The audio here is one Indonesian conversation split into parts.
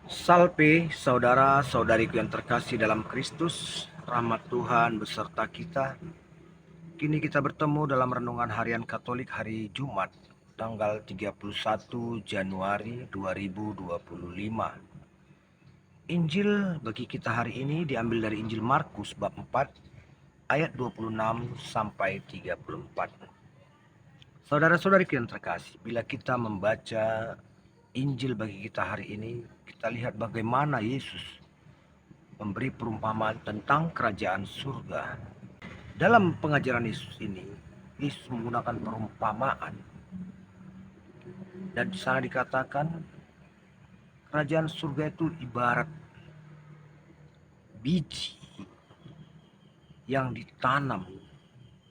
Salve, saudara-saudariku yang terkasih dalam Kristus, rahmat Tuhan beserta kita. Kini kita bertemu dalam renungan harian Katolik hari Jumat, tanggal 31 Januari 2025. Injil bagi kita hari ini diambil dari Injil Markus bab 4 ayat 26 sampai 34. Saudara-saudariku yang terkasih, bila kita membaca Injil bagi kita hari ini, kita lihat bagaimana Yesus memberi perumpamaan tentang kerajaan surga. Dalam pengajaran Yesus ini, Yesus menggunakan perumpamaan. Dan di sana dikatakan kerajaan surga itu ibarat biji yang ditanam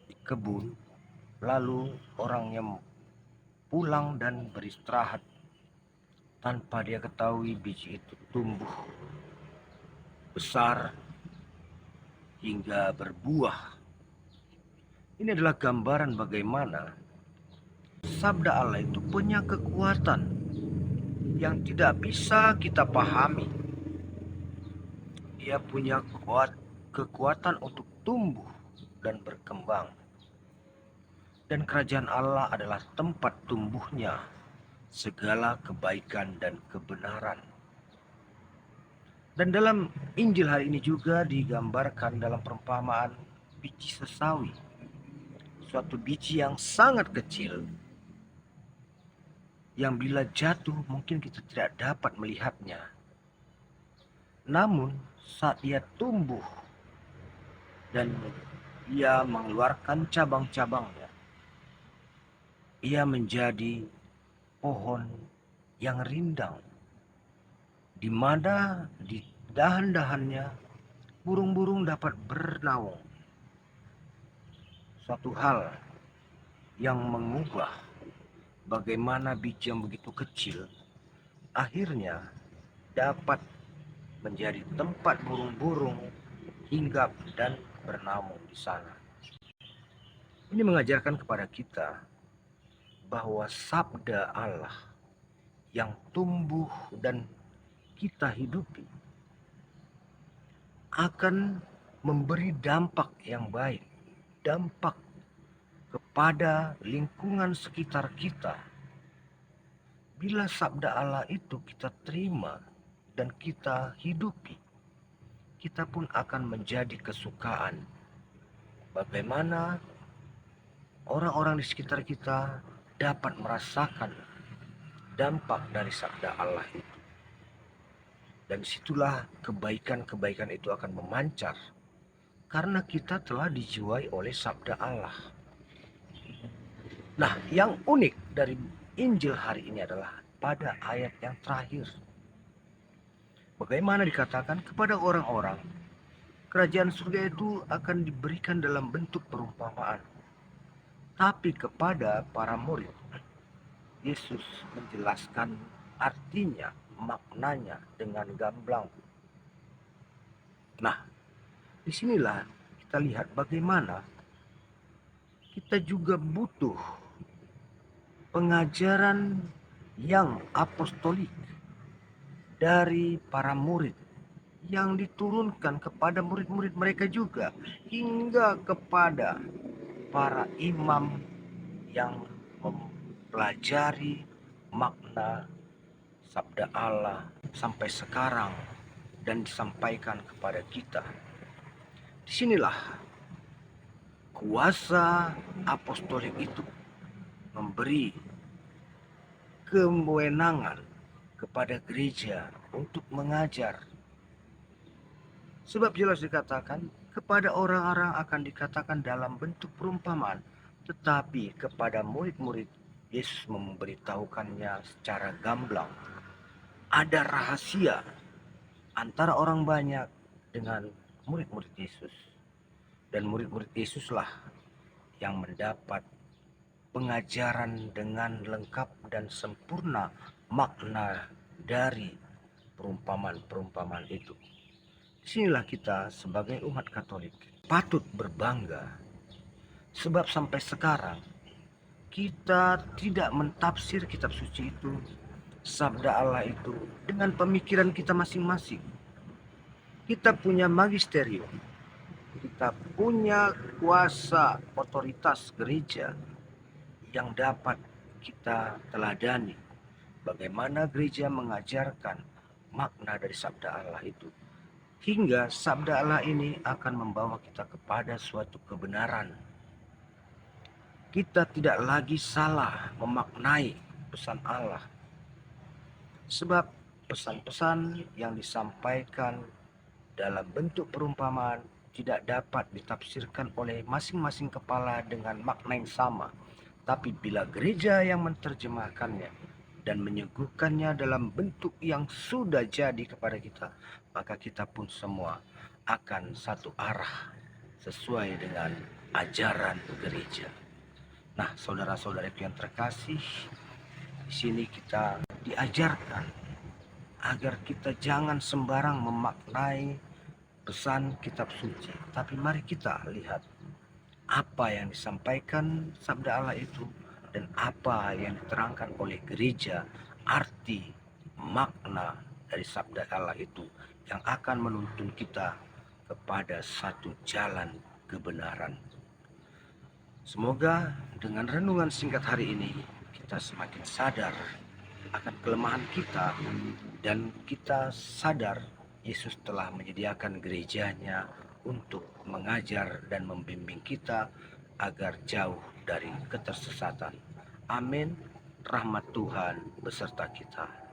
di kebun, lalu orangnya pulang dan beristirahat tanpa dia ketahui biji itu tumbuh besar hingga berbuah. Ini adalah gambaran bagaimana sabda Allah itu punya kekuatan yang tidak bisa kita pahami. Ia punya kekuatan untuk tumbuh dan berkembang. Dan kerajaan Allah adalah tempat tumbuhnya segala kebaikan dan kebenaran. Dan dalam Injil hari ini juga digambarkan dalam perumpamaan biji sesawi. Suatu biji yang sangat kecil, yang bila jatuh mungkin kita tidak dapat melihatnya. Namun saat ia tumbuh dan ia mengeluarkan cabang-cabangnya, ia menjadi pohon yang rindang, di mana di dahan-dahannya burung-burung dapat bernaung. Suatu hal yang mengubah bagaimana biji yang begitu kecil akhirnya dapat menjadi tempat burung-burung hinggap dan bernaung di sana. Ini mengajarkan kepada kita bahwa sabda Allah yang tumbuh dan kita hidupi akan memberi dampak yang baik, dampak kepada lingkungan sekitar kita. Bila sabda Allah itu kita terima dan kita hidupi, kita pun akan menjadi kesukaan. Bagaimana orang-orang di sekitar kita dapat merasakan dampak dari sabda Allah itu. Dan disitulah kebaikan-kebaikan itu akan memancar, karena kita telah dijiwai oleh sabda Allah. Nah, yang unik dari Injil hari ini adalah pada ayat yang terakhir. Bagaimana dikatakan kepada orang-orang, kerajaan surga itu akan diberikan dalam bentuk perumpamaan. Tapi kepada para murid, Yesus menjelaskan artinya, maknanya dengan gamblang. Nah, disinilah kita lihat bagaimana kita juga butuh pengajaran yang apostolik dari para murid yang diturunkan kepada murid-murid mereka juga, hingga kepada para imam yang mempelajari makna sabda Allah sampai sekarang dan disampaikan kepada kita. Disinilah kuasa apostolik itu memberi kewenangan kepada gereja untuk mengajar. Sebab jelas dikatakan kepada orang-orang akan dikatakan dalam bentuk perumpamaan, tetapi kepada murid-murid Yesus memberitahukannya secara gamblang. Ada rahasia antara orang banyak dengan murid-murid Yesus. Dan murid-murid Yesuslah yang mendapat pengajaran dengan lengkap dan sempurna makna dari perumpamaan-perumpamaan itu. Disinilah kita sebagai umat Katolik patut berbangga, sebab sampai sekarang kita tidak mentafsir kitab suci itu sabda Allah itu dengan pemikiran kita masing-masing. Kita punya magisterium, kita punya kuasa otoritas gereja yang dapat kita teladani. Bagaimana gereja mengajarkan makna dari sabda Allah itu. Hingga sabda Allah ini akan membawa kita kepada suatu kebenaran. Kita tidak lagi salah memaknai pesan Allah. Sebab pesan-pesan yang disampaikan dalam bentuk perumpamaan tidak dapat ditafsirkan oleh masing-masing kepala dengan makna yang sama. Tapi bila gereja yang menerjemahkannya dan menyuguhkannya dalam bentuk yang sudah jadi kepada kita, maka kita pun semua akan satu arah sesuai dengan ajaran gereja. Nah, saudara-saudaraku yang terkasih, di sini kita diajarkan agar kita jangan sembarang memaknai pesan kitab suci, tapi mari kita lihat apa yang disampaikan sabda Allah itu dan apa yang diterangkan oleh gereja, arti makna dari sabda Allah itu yang akan menuntun kita kepada satu jalan kebenaran. Semoga dengan renungan singkat hari ini kita semakin sadar akan kelemahan kita dan kita sadar Yesus telah menyediakan gerejanya untuk mengajar dan membimbing kita agar jauh dari ketersesatan. Amin. Rahmat Tuhan beserta kita.